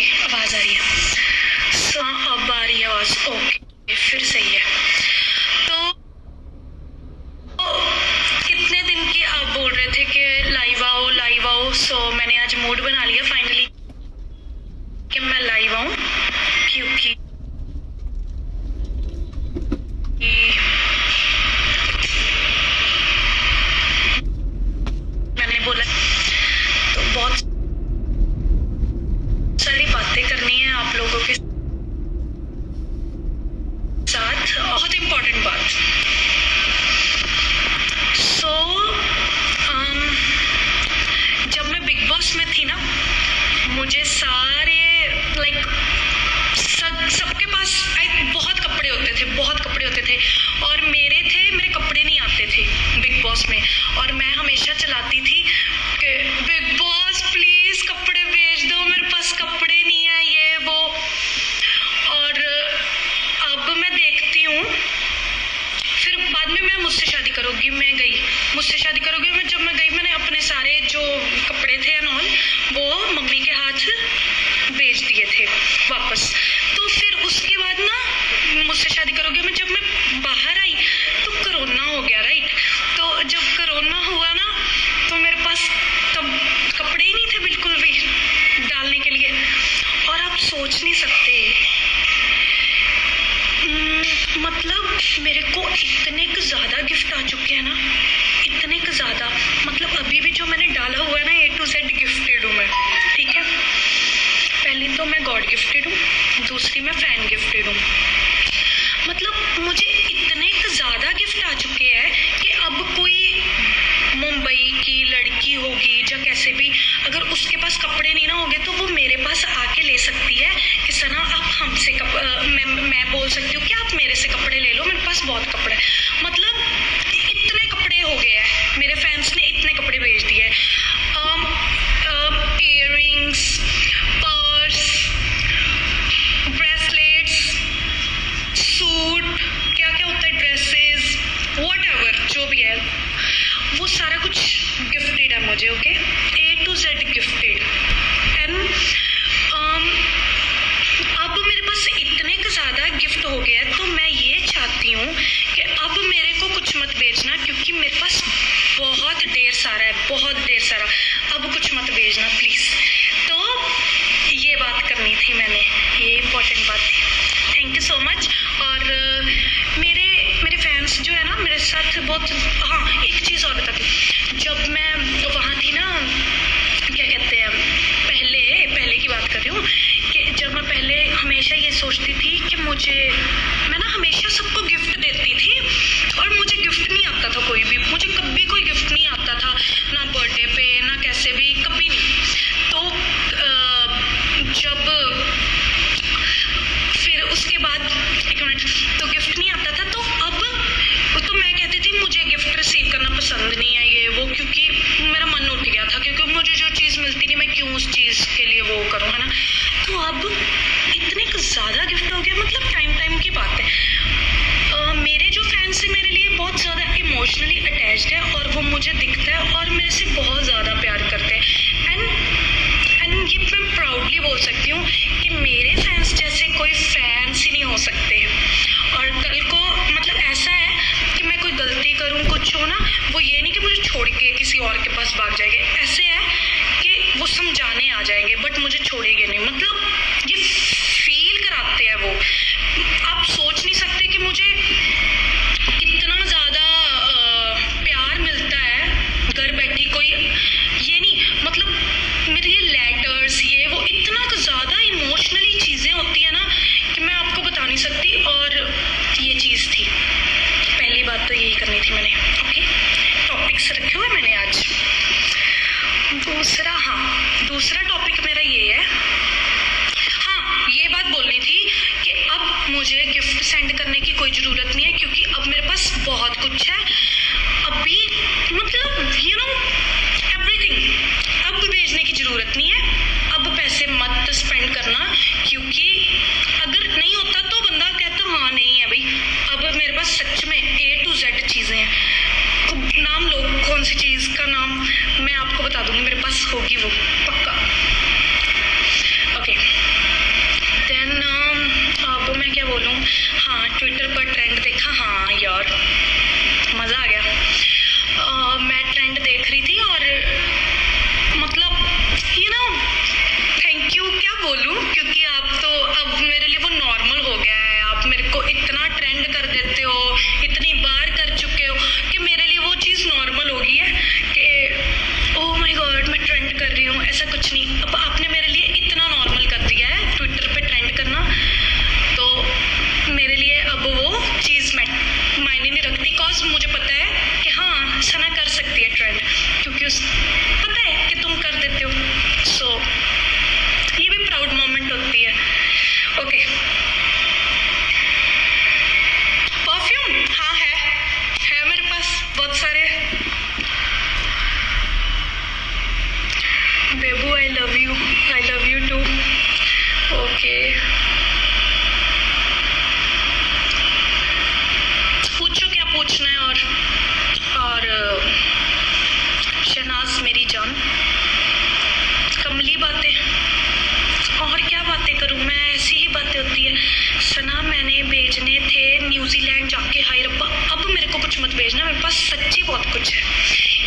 Okay, आवाज़ आ रही है। अब आ रही है आवाज़। ओके, फिर सही है। तो कितने दिन की आप बोल रहे थे कि लाइव आओ लाइव आओ, सो मैंने आज मूड बना लिया फाइनली कि मैं लाइव आऊँ, क्योंकि मैंने बोला तो बहुत सारी बातें करनी है आप लोगों के साथ, बहुत इम्पोर्टेंट बात। सो जब मैं बिग बॉस में थी ना, मुझे सारे सबके पास बहुत कपड़े होते थे और मेरे कपड़े नहीं आते थे बिग बॉस में, और मैं हमेशा चलाती थी कि बिग बॉस प्लीज कपड़े भेज दो, मेरे पास कपड़े नहीं है, ये वो। और अब मैं देखती हूँ, फिर बाद में मैं मुझसे शादी करोगी, मैं गई मुझसे शादी करोगी, जब मैं गई मैंने अपने सारे जो कपड़े थे एंड ऑल वो मम्मी के हाथ भेज दिए थे वापस। तो फिर उसके बाद ना मुझसे शादी करोगे में जब मैं बाहर आई तो कोरोना हो गया, राइट। तो जब कोरोना हुआ ना तो मेरे पास तब कपड़े ही नहीं थे बिल्कुल भी डालने के लिए। और आप सोच नहीं सकते, मतलब मेरे को इतने ज़्यादा गिफ्ट आ चुके हैं ना, इतने ज़्यादा, मतलब अभी भी जो मैंने डाला हुआ है ना A to Z गिफ्टेड हूँ मैं, ठीक है। पहली तो मैं गॉड गिफ्टेड हूँ, दूसरी मैं फैन गिफ्टेड हूँ। मतलब मुझे इतने ज़्यादा गिफ्ट आ चुके हैं कि अब कोई मुंबई की लड़की होगी या कैसे भी, अगर उसके पास कपड़े नहीं ना होंगे तो वो मेरे पास आके ले सकती है कि सना आप हमसे मैं बोल सकती हूँ कि आप मेरे से कपड़े ले लो, मेरे पास बहुत कपड़े है। मतलब इतने कपड़े हो गए हैं, मेरे फैंस ने इतने कपड़े भेज दिए। इयररिंग्स, पर्स, ब्रेसलेट्स, सूट, क्या क्या होता है, ड्रेसेस, व्हाटएवर जो भी है वो सारा कुछ गिफ्टेड है मुझे, okay. A to Z gifted. And अब मेरे पास इतने ज़्यादा गिफ्ट हो गए हैं, तो मैं ये चाहती हूँ कि अब मेरे को कुछ मत बेचना, क्योंकि मेरे पास बहुत ढेर सारा है, बहुत ढेर सारा। अब कुछ मत भेजना प्लीज़। तो ये बात करनी थी मैंने, ये इम्पोर्टेंट बात थी। Thank you so much. और मेरे फैंस जो है ना मेरे साथ बहुत, हाँ एक चीज़ और बताती, जब मैं वहाँ थी ना, क्या कहते हैं, पहले की बात कर रही हूँ कि जब मैं पहले हमेशा ये सोचती थी कि मैं ना हमेशा सबको गिफ्ट देती थी और मुझे गिफ्ट नहीं आता था, मुझे कभी कोई गिफ्ट नहीं आता था, ना बर्थडे पे ना कैसे भी, कभी नहीं। तो जब फिर उसके बाद एक मिनट, तो गिफ्ट नहीं आता था, तो अब तो मैं कहती थी मुझे गिफ्ट रिसीव करना पसंद नहीं है ये वो, क्योंकि मेरा मन उठ गया था, क्योंकि मुझे जो चीज़ मिलती नहीं मैं क्यों उस चीज़ के लिए वो करूँ, है ना। तो अब इतने ज़्यादा गिफ्ट हो गया, मतलब टाइम की बात है। मेरे जो फैंस है मेरे लिए बहुत ज़्यादा इमोशनली अटैच्ड है और वो मुझे दिखता है और मेरे से बहुत ज़्यादा प्यार करते हैं। एंड ये मैं प्राउडली बोल सकती हूँ कि मेरे फैंस जैसे कोई फैंस ही नहीं हो सकते। और कल को मतलब ऐसा है कि मैं कोई गलती करूँ, कुछ हो ना, वो ये नहीं कि मुझे छोड़ के किसी और के पास भाग जाएंगे, ऐसे है कि वो समझाने आ जाएंगे बट मुझे छोड़ेंगे नहीं। मतलब ये फील कराते हैं वो, आप सोच नहीं सकते कि मुझे कितना ज़्यादा प्यार मिलता है घर बैठी। कोई ये नहीं, मतलब मेरे लिए लेटर्स ये वो इतना ज़्यादा इमोशनली चीज़ें होती है ना कि मैं आपको बता नहीं सकती। और ये चीज़ थी, पहली बात तो यही करनी थी मैंने, ओके। टॉपिक्स रखे हुए मैंने आज। दूसरा टॉपिक मेरा ये है, हाँ ये बात बोलनी थी कि अब मुझे गिफ्ट सेंड करने की कोई ज़रूरत नहीं है, क्योंकि अब मेरे पास बहुत कुछ है। अभी मतलब यू नो एवरीथिंग, अब भेजने की ज़रूरत नहीं है। अब पैसे मत स्पेंड करना, क्योंकि अगर नहीं होता तो बंदा कहता हाँ नहीं है भाई। अब मेरे पास सच में A to Z चीज़ें हैं। नाम लो, कौन सी चीज़ का नाम मैं आपको बता दूंगी, मेरे पास होगी वो पक्का, ओके। बोलूं, क्योंकि आप तो अब मेरे लिए वो नॉर्मल हो गया है। आप मेरे को इतना ट्रेंड कर देते हो, इतनी बार कर चुके हो कि मेरे लिए वो चीज़ नॉर्मल हो गई है कि ओह माय गॉड मैं ट्रेंड कर रही हूँ। ऐसा कुछ नहीं, अब आपने मेरे लिए इतना नॉर्मल कर दिया है ट्विटर पे ट्रेंड करना, तो मेरे लिए अब वो चीज़ मायने नहीं रखती। कॉज मुझे पता है कि हाँ सना कर सकती है ट्रेंड, क्योंकि उस पता है कि तुम कर देते हो। सो ये भी प्राउड मोमेंट होती है। ओके, परफ्यूम हाँ है मेरे पास बहुत सारे। बेबू I love you too. Okay, पूछो क्या पूछना है। और शहनाज मेरी जान, कमली बातें, और क्या बातें करूं मैं, ऐसी ही बातें होती है। सना मैंने भेजने थे न्यूजीलैंड जाके, हाय रब्बा अब मेरे को कुछ मत भेजना, मेरे पास सच्ची बहुत कुछ है।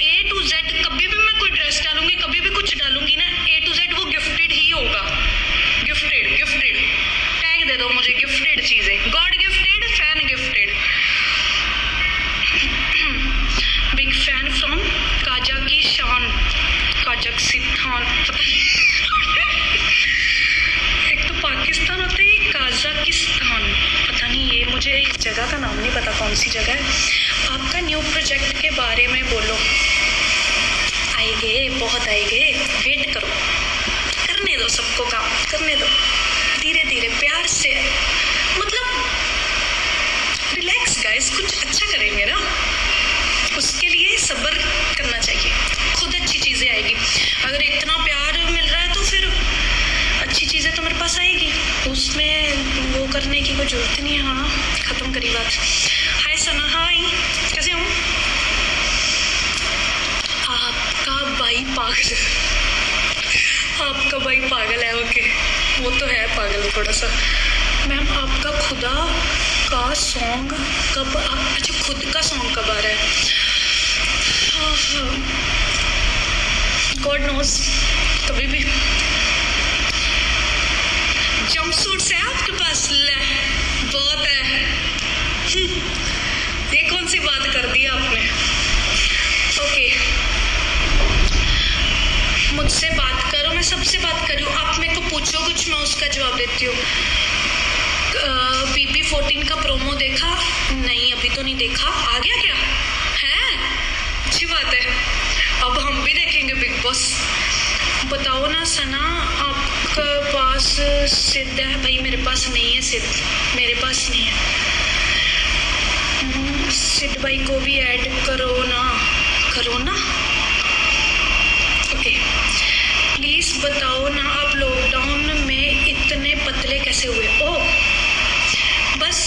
A to Z कभी भी मैं कोई ड्रेस डालूंगी, कभी भी कुछ डालूंगी ना, A to Z वो गिफ्टेड ही होगा। गिफ्टेड टैग दे दो मुझे, गिफ्टेड चीजें, God gifted, fan gifted. Big fan from Kazakhstan, एक तो पाकिस्तान होता है, काजाकिस्तान, पता नहीं, ये मुझे इस जगह का नाम नहीं पता कौन सी जगह है। आपका न्यू प्रोजेक्ट के बारे में बोलो। आएंगे, बहुत आएंगे, वेट करो, करने दो, सबको काम करने दो, धीरे धीरे प्यार से, मतलब रिलैक्स गाइस, कुछ अच्छा करेंगे ना, उसके लिए सब्र करना चाहिए, खुद अच्छी चीज़ें आएगी। अगर इतना प्यार मिल रहा है तो फिर अच्छी चीज़ें तो मेरे पास आएगी, उसमें वो करने की कोई ज़रूरत नहीं है। हाँ, ख़त्म करी बात। हाय सना, हाय, कैसे हो? आपका भाई पागल है। ओके, वो तो है पागल थोड़ा सा। मैम आपका खुदा का सॉन्ग कब अच्छा खुद का सॉन्ग कब आ रहा है? गॉड नोज, कभी भी। जंपसूट्स है आपके पास? ले, बहुत है। ये कौन सी बात कर दी आपने? ओके, मुझसे बात करो, मैं सबसे बात कर रही हूँ। आप मेरे को पूछो कुछ, मैं उसका जवाब देती हूँ। PP14 का प्रोमो देखा? नहीं, अभी तो नहीं देखा। आ गया क्या है? अच्छी बात है, अब हम भी देखेंगे बिग बॉस। बताओ ना सना, आपके पास सिद्ध है? भाई मेरे पास नहीं है सिद्ध, मेरे पास नहीं है। सिद्ध भाई को भी ऐड करो ना। ओके, प्लीज बताओ ना, आप लॉकडाउन में इतने पतले कैसे हुए? ओह, बस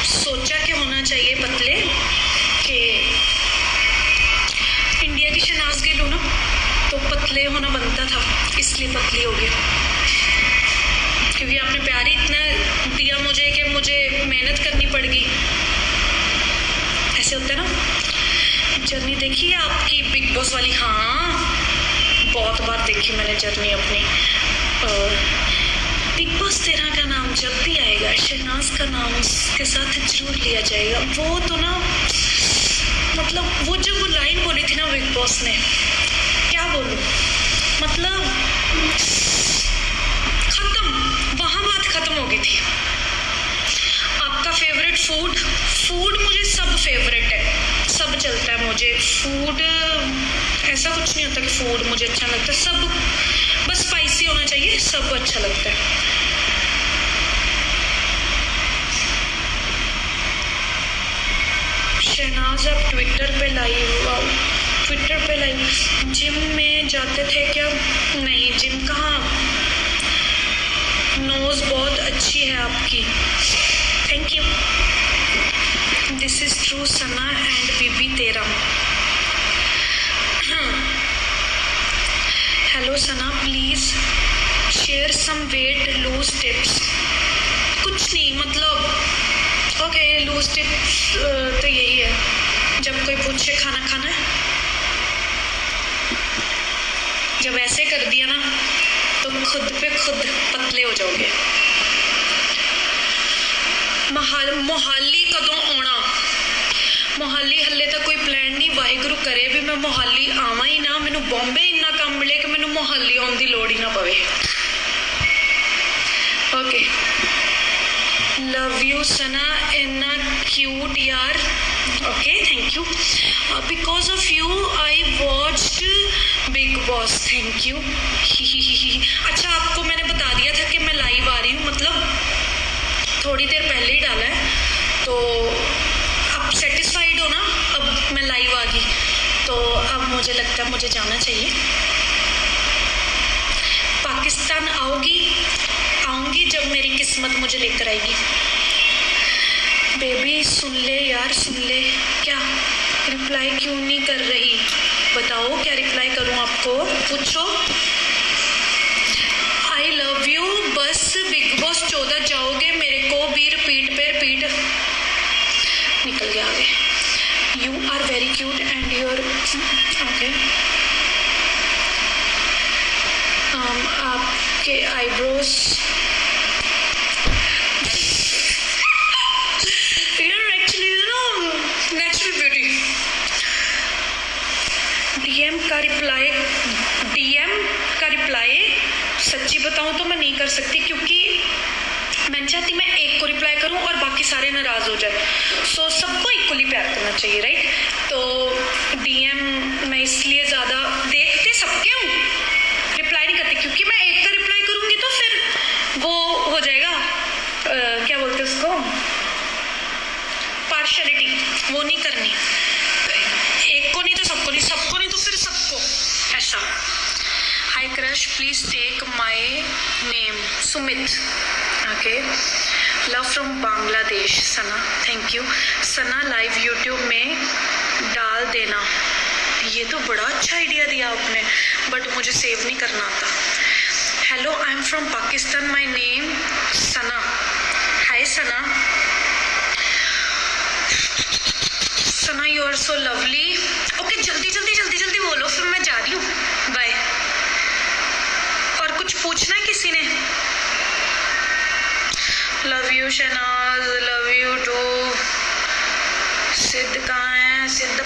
सोचा कि होना चाहिए पतले, कि इंडिया की शहनाज गिल हो ना, तो पतले होना बनता था, इसलिए पतली हो गई। क्योंकि आपने प्यार ही इतना दिया मुझे कि मुझे मेहनत करनी पड़ गई। ऐसे होता है ना। जर्नी देखी है आपकी बिग बॉस वाली? हाँ, बहुत बार देखी मैंने जर्नी अपनी। बिग बॉस 13 का नाम जब भी आएगा, शहनाज का नाम उसके साथ जरूर लिया जाएगा। वो तो ना, मतलब वो जब वो लाइन बोली थी ना बिग बॉस ने, क्या बोलूं, मतलब खत्म, वहाँ बात खत्म हो गई थी। आपका फेवरेट फूड मुझे सब फेवरेट है, सब चलता है मुझे। फूड ऐसा कुछ नहीं होता कि फूड मुझे अच्छा लगता है, सब बस स्पाइसी होना चाहिए, सब अच्छा लगता है। शहनाज आप ट्विटर पे लाइव जिम में जाते थे क्या? नहीं, जिम कहाँ। नोज बहुत अच्छी है आपकी, thank you. This is true Sana and बीबी तेरा। Hello Sana, please share some weight lose tips. कुछ नहीं, मतलब ओके, लूज टिप्स तो यही है, जब कोई पूछे खाना खाना है, जब ऐसे कर दिया ना तो खुद पे खुद पतले हो जाओगे। मोहाली कदों आना? मोहाली हले तक कोई प्लान नहीं, वाहिगुरु करे भी मैं मोहाली आवां ही ना, मैनू बॉम्बे इन्ना काम मिले कि मैनू मोहाली आउण दी लोड़ ही ना पवे। ओके, लव यू सना, इन्ना क्यूट यार। Okay, thank you. Because of you I watched big boss, thank you. अच्छा, आपको मैंने बता दिया था कि मैं लाइव आ रही हूँ, मतलब थोड़ी देर पहले ही डाला है, तो आप सेटिस्फाइड हो ना? अब मैं लाइव आ गई तो अब मुझे लगता है मुझे जाना चाहिए। पाकिस्तान आऊँगी जब मेरी किस्मत मुझे लेकर आएगी। बेबी सुन ले यार, सुन ले। क्या रिप्लाई क्यों नहीं कर रही? बताओ क्या रिप्लाई करूँ आपको? पूछो। आई लव यू। बस बिग बॉस 14 जाओगे, मेरे को भी रिपीट पे रिपीट निकल गया आगे। You are very cute and your okay. आपके आईब्रोज डीएम का रिप्लाई सच्ची बताऊं तो मैं नहीं कर सकती, क्योंकि मैं नहीं चाहती मैं एक को रिप्लाई करूं और बाकी सारे नाराज हो जाए। सो सबको इक्वली प्यार करना चाहिए, राइट? तो डीएम मैं इसलिए ज़्यादा देखते सबके हूँ, रिप्लाई नहीं करती, क्योंकि मैं एक का रिप्लाई करूँगी तो फिर वो हो जाएगा क्या बोलते हैं उसको, पार्शलिटी, वो नहीं करनी। एक को नहीं तो सबको नहीं, सबको नहीं तो फिर सबको, ऐसा। Hi crush, please take my name Sumit. Okay, love from Bangladesh Sana, thank you. Sana live YouTube में डाल देना। ये तो बड़ा अच्छा आइडिया दिया आपने, बट मुझे सेव नहीं करना आता। Hello, I am from Pakistan, my name Sana. Hi Sana. Sana you are so lovely. Okay, जल्दी जल्दी जल्दी जल्दी बोलो, फिर मैं जा रही हूँ, बाय। और कुछ पूछना है किसी ने? Love you Shehnaaz, love you too. Sidh कहाँ है? सिद्ध